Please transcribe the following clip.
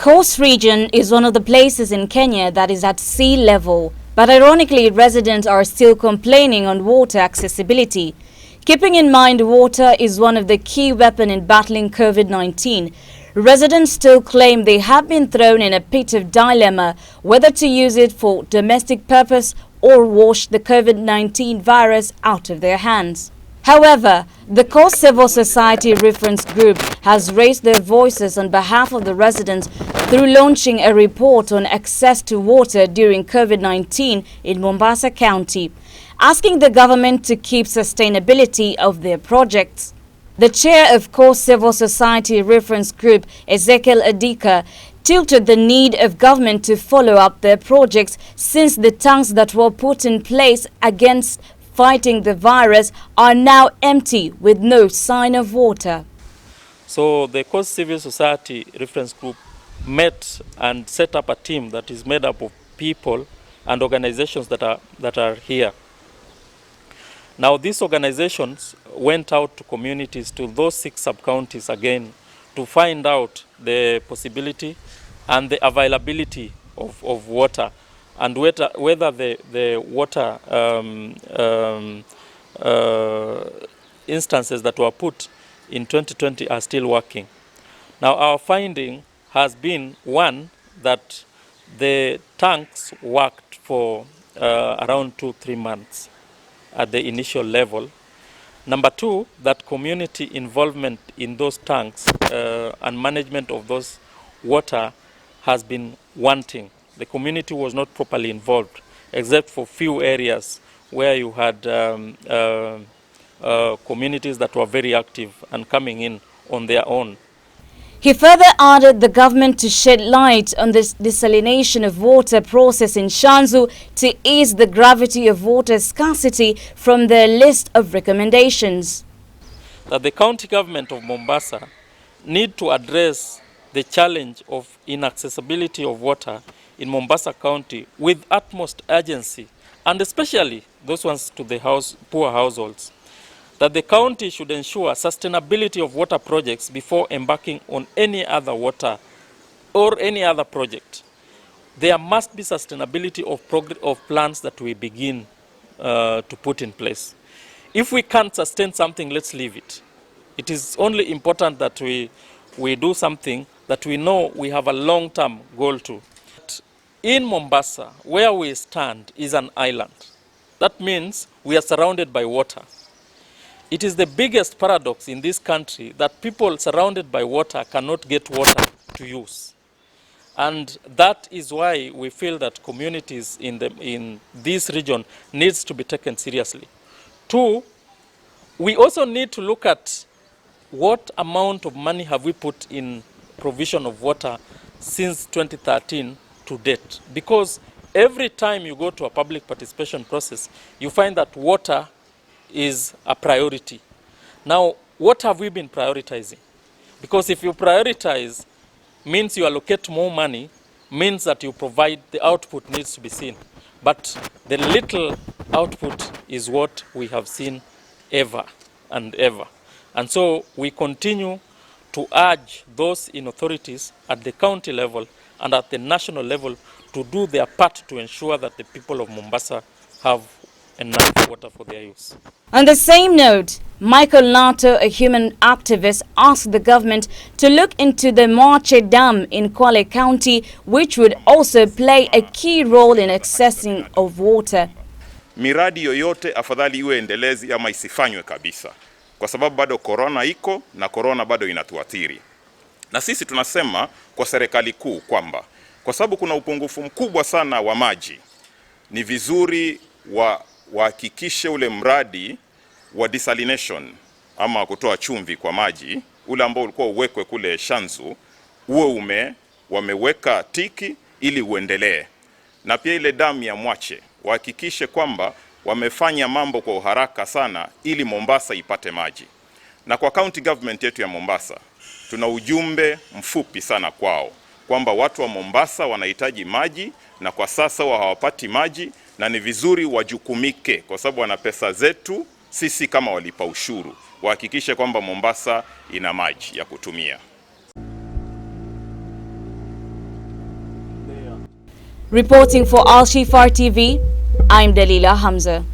Coast region is one of the places in Kenya that is at sea level, but ironically residents are still complaining on water accessibility. Keeping in mind water is one of the key weapons in battling COVID-19, residents still claim they have been thrown in a pit of dilemma whether to use it for domestic purpose or wash the COVID-19 virus out of their hands. However, the Coast Civil Society Reference Group has raised their voices on behalf of the residents through launching a report on access to water during COVID-19 in Mombasa County, asking the government to keep sustainability of their projects. The chair of Coast Civil Society Reference Group, Ezekiel Adika, tilted the need of government to follow up their projects since the tanks that were put in place against fighting the virus are now empty with no sign of water. So the Coast Civil Society Reference Group met and set up a team that is made up of people and organizations that are here. Now these organizations went out to communities, to those 6 sub-counties again, to find out the possibility and the availability of water, and whether the water instances that were put in 2020 are still working. Now our finding has been, one, that the tanks worked for around 2-3 months at the initial level. Number 2, that community involvement in those tanks and management of those water has been wanting. The community was not properly involved, except for few areas where you had communities that were very active and coming in on their own. He further added the government to shed light on this desalination of water process in Shanzu to ease the gravity of water scarcity from their list of recommendations. That the county government of Mombasa need to address the challenge of inaccessibility of water in Mombasa County with utmost urgency, and especially those ones to the poor households. That the county should ensure sustainability of water projects before embarking on any other water or any other project. There must be sustainability of plans that we begin to put in place. If we can't sustain something, let's leave it. It is only important that we do something that we know we have a long-term goal to. In Mombasa, where we stand is an island. That means we are surrounded by water. It is the biggest paradox in this country that people surrounded by water cannot get water to use. And that is why we feel that communities in this region needs to be taken seriously. 2, we also need to look at what amount of money have we put in provision of water since 2013 to date. Because every time you go to a public participation process, you find that water is a priority. Now, what have we been prioritizing? Because if you prioritize, means you allocate more money, means that you provide, the output needs to be seen. But the little output is what we have seen ever and ever. And so we continue to urge those in authorities at the county level and at the national level to do their part to ensure that the people of Mombasa have enough water for their use. On the same note, Michael Nato, a human activist, asked the government to look into the Moache Dam in Kwale County, which would also play a key role in accessing of water. Miradi yoyote afadhali iwe endelezi ama isifanywe kabisa, kwa sababu bado corona iko na corona bado inatuathiri. Na sisi tunasema kwa serikali kuu kwamba kwa sababu kuna upungufu mkubwa sana wa maji, ni vizuri wahakikishe ule mradi wa desalination ama kutoa chumvi kwa maji ule ambao ulikuwa uwekwe kule Shanzu wameweka tiki ili uendelee. Na pia ile damu ya Mwache wahakikishe kwamba wamefanya mambo kwa uharaka sana ili Mombasa ipate maji. Na kwa county government yetu ya Mombasa tuna ujumbe mfupi sana kwao kwamba watu wa Mombasa wanahitaji maji na kwa sasa hawapati maji, na ni vizuri wajukumike kwa sababu wana pesa zetu sisi kama walipa ushuru, wahakikishe kwamba Mombasa ina maji ya kutumia. Reporting for Al Shifar TV, I'm Dalila Hamza.